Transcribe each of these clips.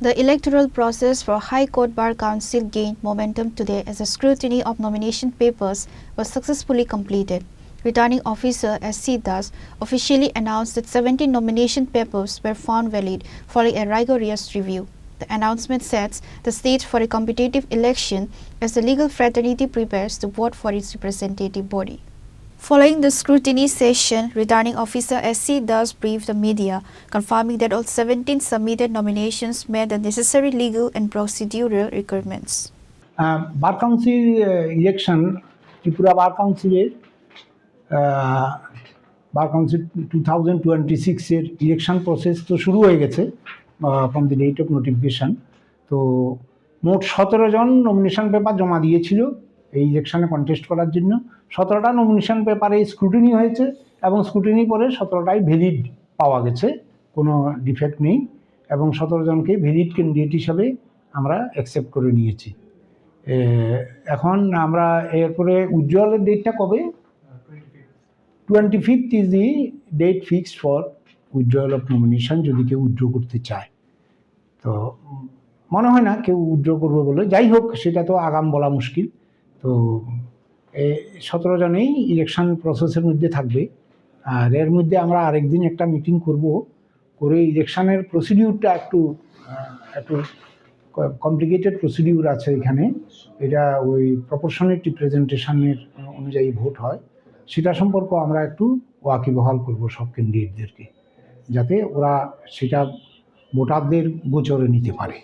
The electoral process for High Court Bar Council gained momentum today as the scrutiny of nomination papers was successfully completed. Returning Officer S.C. Das officially announced that 17 nomination papers were found valid following a rigorous review. The announcement sets the stage for a competitive election as the legal fraternity prepares to vote for its representative body. Following the scrutiny session, Returning Officer S.C. Das briefed the media, confirming that all 17 submitted nominations met the necessary legal and procedural requirements. Bar Council election, Tripura Bar Council 2026 এর election process তো শুরু হয়ে গেছে from the date of notification. তো মোট 17 জন nomination paper জমা দিয়েছিল এই ইলেকশনে কন্টেস্ট করার জন্য। 17টা নমিনেশন পেপারে স্ক্রুটিনি হয়েছে এবং স্ক্রুটিনি পরে 17টাই ভ্যালিড পাওয়া গেছে, কোনো ডিফেক্ট নেই, এবং 17 জনকে ভ্যালিড ক্যান্ডিডেট হিসাবে আমরা অ্যাকসেপ্ট করে নিয়েছি। এখন আমরা এরপরে উজ্জ্বলের ডেটটা কবে? 25th is the date fixed for withdrawal of nomination যদি কেউ উইথড্র করতে চায়। তো মনে হয় না কেউ উইথড্র করবে বলে, যাই হোক সেটা তো আগাম বলা মুশকিল। তো 17 জনেই ইলেকশন প্রসেসের মধ্যে থাকবে। আর এর মধ্যে আমরা আরেকদিন একটা মিটিং করব, করে ইলেকশনের প্রসিডিউরটা একটু কমপ্লিকেটেড প্রসিডিউর আছে এখানে। এটা ওই প্রপোর্শনেট রিপ্রেজেন্টেশনের অনুযায়ী ভোট হয়, সেটা সম্পর্কে আমরা একটু ওয়াকিবহাল করব সব ক্যান্ডিডেটদেরকে, যাতে ওরা সেটা ভোটারদের গোচরে নিতে পারে।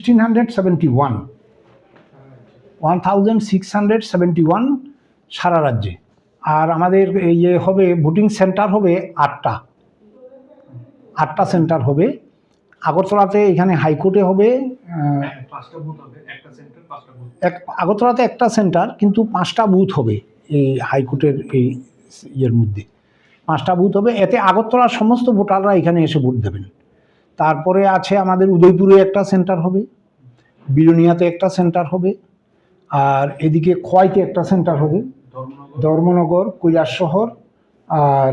1671 সারা রাজ্যে। আর আমাদের ইয়ে হবে, ভোটিং সেন্টার হবে 8টা সেন্টার হবে। আগরতলাতে, এখানে হাইকোর্টে হবে আগরতলাতে একটা সেন্টার, কিন্তু 5টা বুথ হবে এই হাইকোর্টের এই ইয়ের মধ্যে। 5টা বুথ হবে, এতে আগরতলার সমস্ত ভোটাররা এখানে এসে ভোট দেবেন। তারপরে আছে আমাদের উদয়পুরে একটা সেন্টার হবে, বিলোনিয়াতে একটা সেন্টার হবে, আর এদিকে খোয়াইতে একটা সেন্টার হবে, ধর্মনগর, কৈলাসশহর আর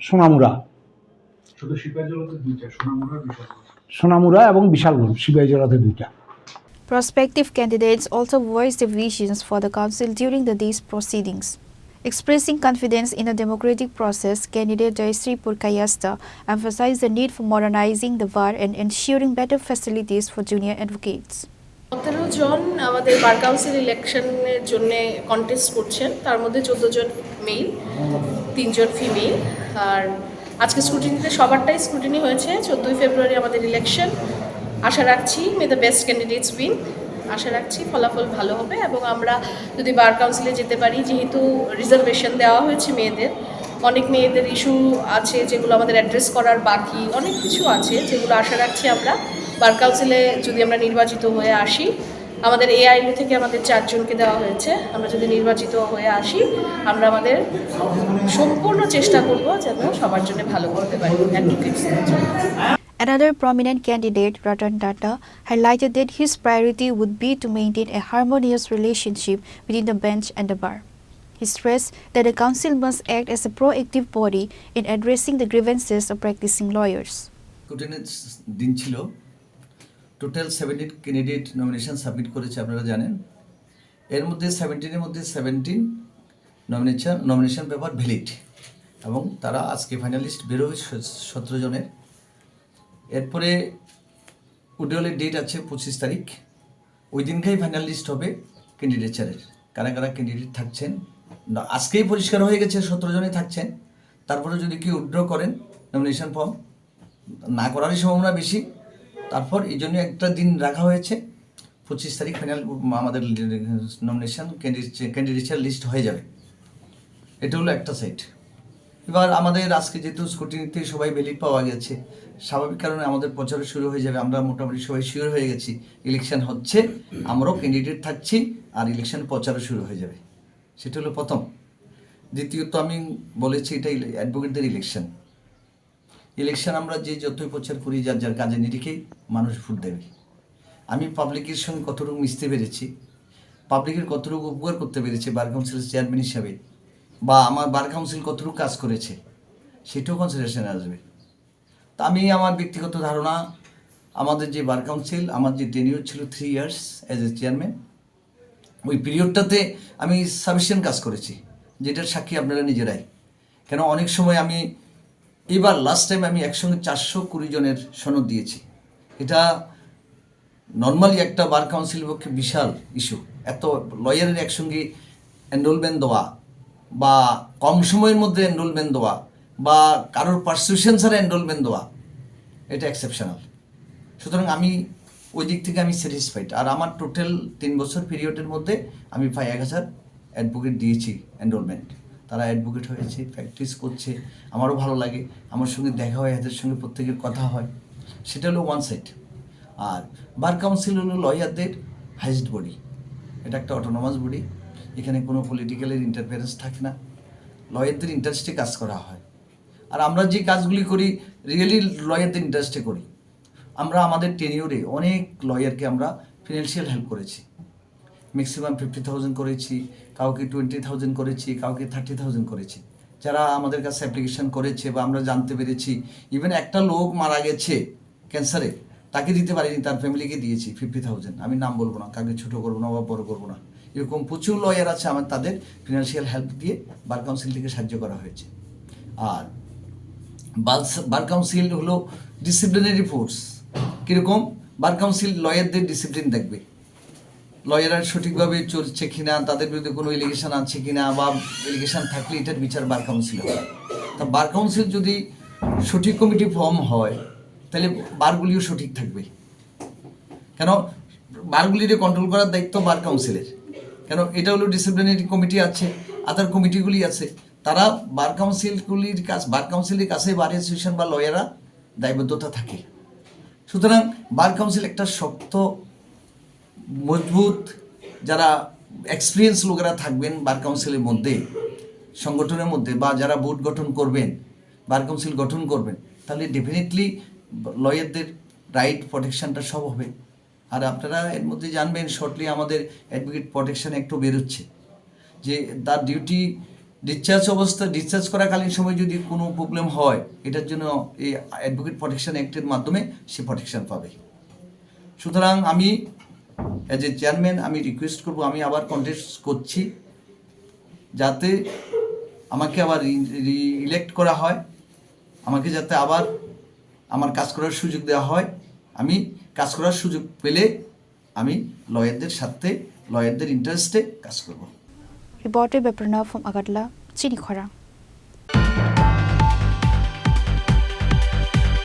সোনামুড়া। সোনামুড়া এবং বিশালগড়, সিপাহীজলাতে 2টা। Prospective candidates also voiced their visions for the council during the day's proceedings. Expressing confidence in the democratic process, candidate Jayashree Purkayastha emphasized the need for modernizing the bar and ensuring better facilities for junior advocates. 17 জন আমাদের bar council ইলেকশনের জন্য contest করছেন, তার মধ্যে 14 জন mail, 3 জন female. আর আজকে স্ক্রুটিনিতে সবারটাই scrutiny হয়েছে। 14 ফেব্রুয়ারি আমাদের election. আশা রাখছি মে দ্য বেস্ট ক্যান্ডিডেটস উইন। আশা রাখছি ফলাফল ভালো হবে এবং আমরা যদি বার কাউন্সিলে যেতে পারি, যেহেতু রিজার্ভেশন দেওয়া হয়েছে মেয়েদের, অনেক মেয়েদের ইস্যু আছে যেগুলো আমাদের অ্যাড্রেস করার বাকি, অনেক কিছু আছে যেগুলো আশা রাখছি আমরা বার কাউন্সিলে যদি আমরা নির্বাচিত হয়ে আসি, আমাদের এআইএলও থেকে আমাদের 4 জনকে দেওয়া হয়েছে, আমরা যদি নির্বাচিত হয়ে আসি, আমরা আমাদের সম্পূর্ণ চেষ্টা করব যেন সবার জন্য ভালো করতে পারি অ্যাডভোকেটসদের জন্য। Another prominent candidate, Ratan Tata, highlighted that his priority would be to maintain a harmonious relationship between the bench and the bar. He stressed that the council must act as a proactive body in addressing the grievances of practicing lawyers. দিন ছিল, total 17 candidate nomination submit করেছে, আপনারা জানেন। এর মধ্যে 17-এর মধ্যে 17 nomination paper valid, এবং তারা আজকে ফাইনালিস্ট বের হয়েছে 17 জনের। এরপরে উড্ডলের ডেট আছে 25 তারিখ, ওই দিনকেই ফাইনাল লিস্ট হবে ক্যান্ডিডেচারের, কারা কারা ক্যান্ডিডেট থাকছেন। আজকেই পরিষ্কার হয়ে গেছে 17 জনই থাকছেন। তারপরে যদি কেউ উইথড্র করেন নমিনেশন ফর্ম, না করারই সম্ভাবনা বেশি। তারপর এই জন্য একটা দিন রাখা হয়েছে, 25 তারিখ ফাইনাল আমাদের নমিনেশন ক্যান্ডিডেচার লিস্ট হয়ে যাবে। এটা হলো একটা সাইড। এবার আমাদের আজকে যেহেতু স্ক্রুটিনিতে সবাই ভ্যালিড পাওয়া গেছে, স্বাভাবিক কারণে আমাদের প্রচার শুরু হয়ে যাবে। আমরা মোটামুটি সবাই শিওর হয়ে গেছি ইলেকশন হচ্ছে, আমরাও ক্যান্ডিডেট থাকছি, আর ইলেকশন প্রচারও শুরু হয়ে যাবে। সেটা হলো প্রথম। দ্বিতীয়ত আমি বলেছি এটা অ্যাডভোকেটদের ইলেকশন আমরা যে যতই প্রচার করি, যার যার কাজে নিরিখেই মানুষ ভোট দেবে। আমি পাবলিকের সঙ্গে কতটুকু মিশতে পেরেছি, পাবলিকের কতটুকু উপকার করতে পেরেছি বার কাউন্সিলের চেয়ারম্যান হিসাবে, বা আমার বার কাউন্সিল কতটুকু কাজ করেছে, সেটাও কনসিডারেশনে আসবে। তা আমি আমার ব্যক্তিগত ধারণা, আমাদের যে বার কাউন্সিল, আমার যে টেনিউর ছিল 3 ইয়ার্স অ্যাজ এ চেয়ারম্যান, ওই পিরিয়ডটাতে আমি সাফিসিয়েন্ট কাজ করেছি, যেটার সাক্ষী আপনারা নিজেরাই। কেন অনেক সময় আমি এবার লাস্ট টাইম আমি একসঙ্গে 420 জনের সনদ দিয়েছি। এটা নর্মালি একটা বার কাউন্সিলের পক্ষে বিশাল ইস্যু। এত লয়ারের একসঙ্গে এনরোলমেন্ট দেওয়া বা কম সময়ের মধ্যে এনরোলমেন্ট দেওয়া বা কারোর পারসিউশন ছাড়া এনরোলমেন্ট দেওয়া, এটা এক্সেপশনাল। সুতরাং আমি ওই দিক থেকে আমি স্যাটিসফাইড। আর আমার টোটাল 3 বছর পিরিয়ডের মধ্যে আমি প্রায় 1000 অ্যাডভোকেট দিয়েছি এনরোলমেন্ট। তারা অ্যাডভোকেট হয়েছে, প্র্যাকটিস করছে, আমারও ভালো লাগে, আমার সঙ্গে দেখা হয়, এদের সঙ্গে প্রত্যেকের কথা হয়। সেটা হলো ওয়ান সাইড। আর বার কাউন্সিল হলো লয়ারদের হাইয়েস্ট বডি, এটা একটা অটোনমাস বডি, এখানে কোনো পলিটিক্যালের ইন্টারফারেন্স থাকে না, লয়ারদের ইন্টারেস্টে কাজ করা হয়। আর আমরা যে কাজগুলি করি রিয়েলি লয়ারদের ইন্টারেস্টে করি। আমরা আমাদের টেনিওরে অনেক লয়ারকে আমরা ফিনান্সিয়াল হেল্প করেছি, ম্যাক্সিমাম 50,000 করেছি, কাউকে 20,000 করেছি, কাউকে 30,000 করেছি। যারা আমাদের কাছে অ্যাপ্লিকেশন করেছে বা আমরা জানতে পেরেছি, ইভেন একটা লোক মারা গেছে ক্যান্সারে, তাকে দিতে পারিনি, তার ফ্যামিলিকে দিয়েছি 50,000। আমি নাম বলবো না, কাউকে ছোটো করবো না বা বড় করবো না। এরকম প্রচুর লয়ার আছে, আমার তাদের ফিনান্সিয়াল হেল্প দিয়ে বার কাউন্সিল থেকে সাহায্য করা হয়েছে। আর বার কাউন্সিল হলো ডিসিপ্লিনারি ফোর্স। কীরকম? বার কাউন্সিল লয়ারদের ডিসিপ্লিন দেখবে, লয়াররা সঠিকভাবে চলছে কিনা, তাদের বিরুদ্ধে কোনো এলিগেশন আছে কিনা, বা এলিগেশন থাকলে এটার বিচার বার কাউন্সিল হয়। তা বার কাউন্সিল যদি সঠিক কমিটি ফর্ম হয় তাহলে বারগুলিও সঠিক থাকবে। কেন বারগুলিকে কন্ট্রোল করার দায়িত্ব বার কাউন্সিলের। কেন এটা হলো ডিসিপ্লিনারি কমিটি আছে, আদার কমিটিগুলি আছে, তারা বার কাউন্সিলগুলির কাছে, বার কাউন্সিলের কাছে বার অ্যাসোসিয়েশন বা লয়াররা দায়বদ্ধতা থাকে। সুতরাং বার কাউন্সিল একটা শক্ত মজবুত, যারা এক্সপিরিয়েন্স লোকেরা থাকবেন বার কাউন্সিলের মধ্যে, সংগঠনের মধ্যে, বা যারা বোর্ড গঠন করবেন, বার কাউন্সিল গঠন করবেন, তাহলে ডেফিনেটলি লয়ারদের রাইট প্রোটেকশনটা সব হবে। আর আপনারা এর মধ্যে জানবেন শর্টলি আমাদের অ্যাডভোকেট প্রোটেকশন একটু বেরোচ্ছে, যে তার ডিউটি ডিসচার্জ করাকালীন সময় যদি কোনো প্রবলেম হয়, এটার জন্য এই অ্যাডভোকেট প্রোটেকশন অ্যাক্টের মাধ্যমে সে প্রোটেকশন পাবে। সুতরাং আমি অ্যাজ এ চেয়ারম্যান আমি রিকোয়েস্ট করব, আমি আবার কন্টেস্ট করছি যাতে আমাকে আবার ইলেক্ট করা হয়, আমাকে যাতে আবার আমার কাজ করার সুযোগ দেওয়া হয়। আমি কাজ করার সুযোগ পেলে আমি লয়ারদের সাথে, লয়ারদের ইন্টারেস্টে কাজ করব। Reported by Pranav from Agartala, Chinikhara.